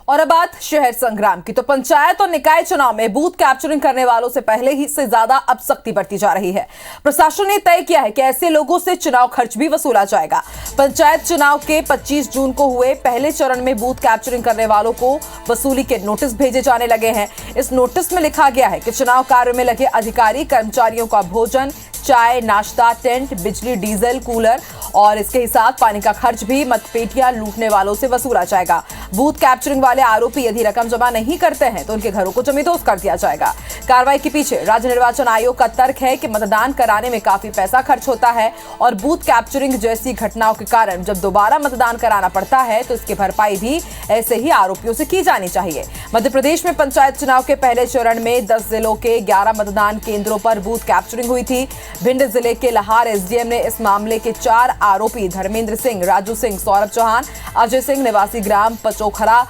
और अब बात शहर संग्राम की, तो पंचायत और निकाय चुनाव में बूथ कैप्चरिंग करने वालों से पहले ही से ज्यादा अब सख्ती बढ़ती जा रही है। प्रशासन ने तय किया है कि ऐसे लोगों से चुनाव खर्च भी वसूला जाएगा। पंचायत चुनाव के 25 जून को हुए पहले चरण में बूथ कैप्चरिंग करने वालों को वसूली के नोटिस भेजे जाने लगे हैं। इस नोटिस में लिखा गया है कि चुनाव कार्य में लगे अधिकारी कर्मचारियों का भोजन, चाय, नाश्ता, टेंट, बिजली, डीजल, कूलर और इसके ही साथ पानी का खर्च भी मतपेटियां लूटने वालों से वसूला जाएगा। बूथ कैप्चरिंग वाले आरोपी यदि रकम जमा नहीं करते हैं तो उनके घरों को जमींदोज कर दिया जाएगा। कार्रवाई के पीछे राज्य निर्वाचन आयोग का तर्क है कि मतदान कराने में काफी पैसा खर्च होता है और बूथ कैप्चरिंग जैसी घटनाओं के कारण जब दोबारा मतदान कराना पड़ता है तो इसकी भरपाई भी ऐसे ही आरोपियों से की जानी चाहिए। मध्य प्रदेश में पंचायत चुनाव के पहले चरण में 10 जिलों के 11 मतदान केंद्रों पर बूथ कैप्चरिंग हुई थी। भिंड जिले के लाहार एसडीएम ने इस मामले के 4 आरोपी धर्मेंद्र सिंह, राजू सिंह, सौरभ चौहान, अजय सिंह निवासी ग्राम पचोखरा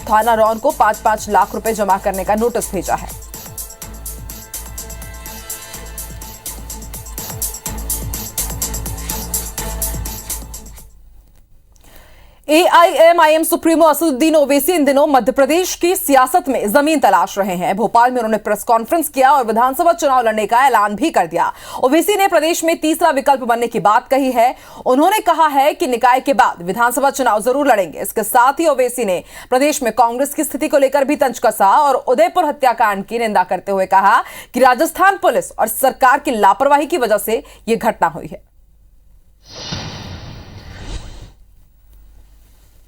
थाना रौन को 5-5 लाख रुपए जमा करने का नोटिस भेजा है। एआईएमआईएम सुप्रीमो असदुद्दीन ओवैसी इन दिनों मध्य प्रदेश की सियासत में जमीन तलाश रहे हैं। भोपाल में उन्होंने प्रेस कॉन्फ्रेंस किया और विधानसभा चुनाव लड़ने का ऐलान भी कर दिया। ओवैसी ने प्रदेश में तीसरा विकल्प बनने की बात कही है। उन्होंने कहा है कि निकाय के बाद विधानसभा चुनाव जरूर लड़ेंगे। इसके साथ ही ओवैसी ने प्रदेश में कांग्रेस की स्थिति को लेकर भी तंज कसा और उदयपुर हत्याकांड की निंदा करते हुए कहा कि राजस्थान पुलिस और सरकार की लापरवाही की वजह से यह घटना हुई है।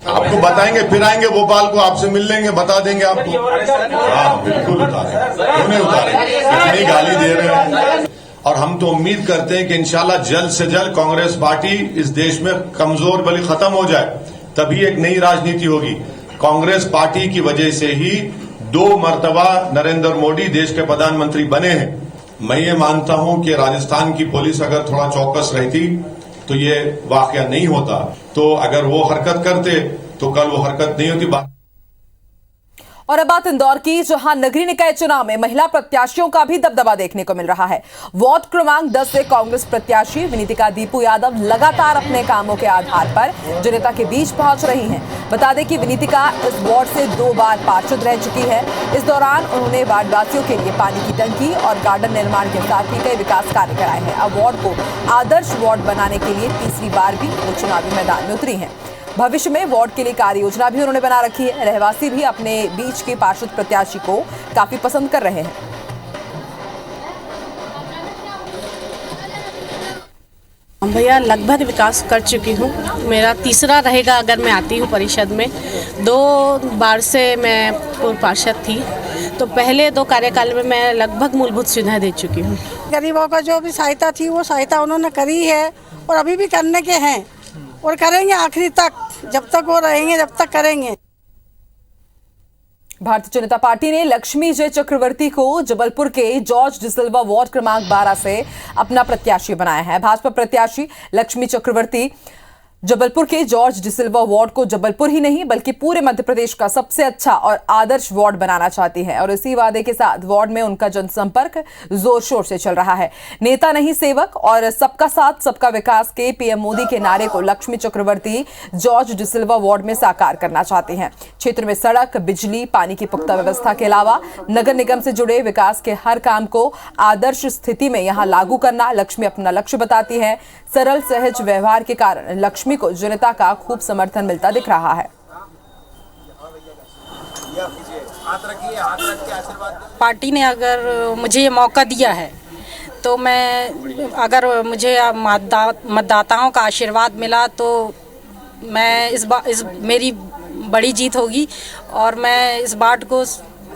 आपको बताएंगे, फिर आएंगे भोपाल को, आपसे मिल लेंगे, बता देंगे आपको। हाँ बिल्कुल उतारेंगे, क्यों नहीं उतारेंगे, इतनी गाली दे रहे हैं। और हम तो उम्मीद करते हैं कि इंशाल्लाह जल्द से जल्द कांग्रेस पार्टी इस देश में कमजोर बली खत्म हो जाए, तभी एक नई राजनीति होगी। कांग्रेस पार्टी की वजह से ही 2 मर्तबा नरेंद्र मोदी देश के प्रधानमंत्री बने हैं। मैं ये मानता हूं कि राजस्थान की पुलिस अगर थोड़ा चौकस रहती तो ये वाकया नहीं होता। तो अगर वो हरकत करते तो कल वो हरकत नहीं होती। और अब बात इंदौर की, जहां नगरीय निकाय चुनाव में महिला प्रत्याशियों का भी दबदबा देखने को मिल रहा है। वार्ड क्रमांक 10 से कांग्रेस प्रत्याशी विनीतिका दीपू यादव लगातार अपने कामों के आधार पर जनता के बीच पहुंच रही हैं। बता दें कि विनीतिका इस वार्ड से 2 बार पार्षद रह चुकी है। इस दौरान उन्होंने वार्डवासियों के लिए पानी की टंकी और गार्डन निर्माण के साथ ही कई विकास कार्य कराए हैं। अब वार्ड को आदर्श वार्ड बनाने के लिए तीसरी बार भी वो चुनावी मैदान में उतरी हैं। भविष्य में वार्ड के लिए कार्य योजना भी उन्होंने बना रखी है। रहवासी भी अपने बीच के पार्षद प्रत्याशी को काफी पसंद कर रहे हैं। भैया लगभग विकास कर चुकी हूँ। मेरा तीसरा रहेगा अगर मैं आती हूँ परिषद में। 2 बार से मैं पूर्व पार्षद थी, तो पहले 2 कार्यकाल में मैं लगभग मूलभूत सुविधाएं दे चुकी हूँ। गरीबों का जो भी सहायता थी वो सहायता उन्होंने करी है और अभी भी करने के हैं और करेंगे आखिरी तक, जब तक वो रहेंगे जब तक करेंगे। भारतीय जनता पार्टी ने लक्ष्मी जय चक्रवर्ती को जबलपुर के जॉर्ज डिसिल्वा वार्ड क्रमांक 12 से अपना प्रत्याशी बनाया है। भाजपा प्रत्याशी लक्ष्मी चक्रवर्ती जबलपुर के जॉर्ज डिसिल्वा वार्ड को जबलपुर ही नहीं बल्कि पूरे मध्य प्रदेश का सबसे अच्छा और आदर्श वार्ड बनाना चाहती है और इसी वादे के साथ वार्ड में उनका जनसंपर्क जोर शोर से चल रहा है। नेता नहीं सेवक और सबका साथ सबका विकास के पीएम मोदी के नारे को लक्ष्मी चक्रवर्ती जॉर्ज डिसिल्वा वार्ड में साकार करना चाहती हैं। क्षेत्र में सड़क, बिजली, पानी की पुख्ता व्यवस्था के अलावा नगर निगम से जुड़े विकास के हर काम को आदर्श स्थिति में यहां लागू करना लक्ष्मी अपना लक्ष्य बताती है। सरल सहज व्यवहार के कारण लक्ष्मी को जनता का खूब समर्थन मिलता दिख रहा है। पार्टी ने अगर मुझे ये मौका दिया है तो मैं, अगर मुझे मतदाताओं का आशीर्वाद मिला तो मैं इस मेरी बड़ी जीत होगी और मैं इस वार्ड को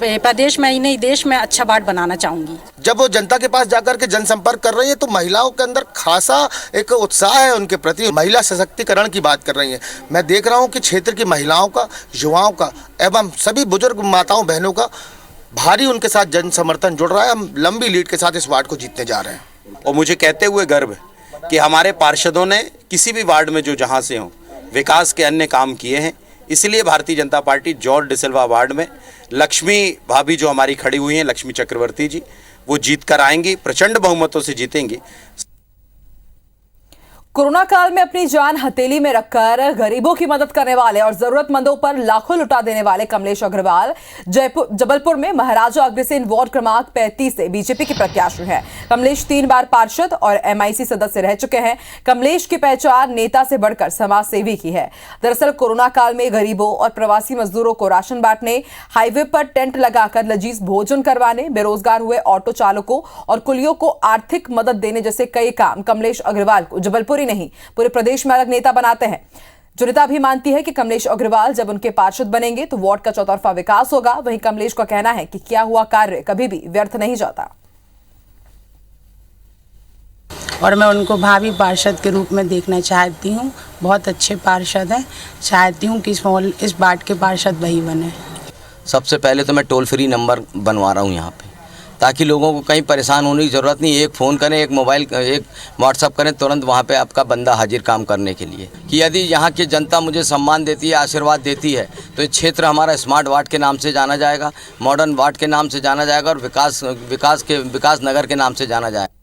प्रदेश में ही नहीं देश में अच्छा वार्ड बनाना चाहूंगी। जब वो जनता के पास जाकर के जनसंपर्क कर रही है तो महिलाओं के अंदर खासा एक उत्साह है उनके प्रति। महिला सशक्तिकरण की बात कर रही हैं। मैं देख रहा हूं कि क्षेत्र की महिलाओं का, युवाओं का एवं सभी बुजुर्ग माताओं बहनों का भारी उनके साथ जन समर्थन जुड़ रहा है। हम लंबी लीड के साथ इस वार्ड को जीतने जा रहे हैं। और मुझे कहते हुए गर्व है कि हमारे पार्षदों ने किसी भी वार्ड में जो जहाँ से हों विकास के अन्य काम किए हैं। इसलिए Bharatiya Janata party George de Silva ward में लक्ष्मी भाभी जो हमारी खड़ी हुई हैं, लक्ष्मी चक्रवर्ती जी, वो जीत कर आएंगी, प्रचंड बहुमतों से जीतेंगी। कोरोना काल में अपनी जान हथेली में रखकर गरीबों की मदद करने वाले और जरूरतमंदों पर लाखों लुटा देने वाले कमलेश अग्रवाल जबलपुर में महाराजा अग्रसेन वार्ड क्रमांक 35 से बीजेपी के प्रत्याशी हैं। कमलेश 3 बार पार्षद और MIC सदस्य रह चुके हैं। कमलेश की पहचान नेता से बढ़कर समाज सेवी की है। दरअसल कोरोना काल में गरीबों और प्रवासी मजदूरों को राशन बांटने, हाईवे पर टेंट लगाकर लजीज भोजन करवाने, बेरोजगार हुए ऑटो चालकों और कुलियों को आर्थिक मदद देने जैसे कई काम कमलेश अग्रवाल को जबलपुर नहीं पूरे प्रदेश में अलग नेता बनाते हैं। जो नेता भी मानती है कि कमलेश अग्रवाल जब उनके पार्षद बनेंगे तो वार्ड का चौतरफा विकास होगा। वहीं कमलेश का कहना है कि किया हुआ कार्य कभी भी व्यर्थ नहीं जाता और मैं उनको भावी पार्षद के रूप में देखना चाहती हूँ। बहुत अच्छे पार्षद हैं, चाहती हूँ कि इस वार्ड के पार्षद वही बने। सबसे पहले तो मैं टोल फ्री नंबर बनवा रहा हूँ यहाँ पे, ताकि लोगों को कहीं परेशान होने की ज़रूरत नहीं। एक फ़ोन करें, एक मोबाइल, एक व्हाट्सअप करें, तुरंत वहाँ पे आपका बंदा हाजिर काम करने के लिए। कि यदि यहाँ की जनता मुझे सम्मान देती है, आशीर्वाद देती है, तो ये क्षेत्र हमारा स्मार्ट वार्ड के नाम से जाना जाएगा, मॉडर्न वार्ड के नाम से जाना जाएगा और विकास नगर के नाम से जाना जाएगा।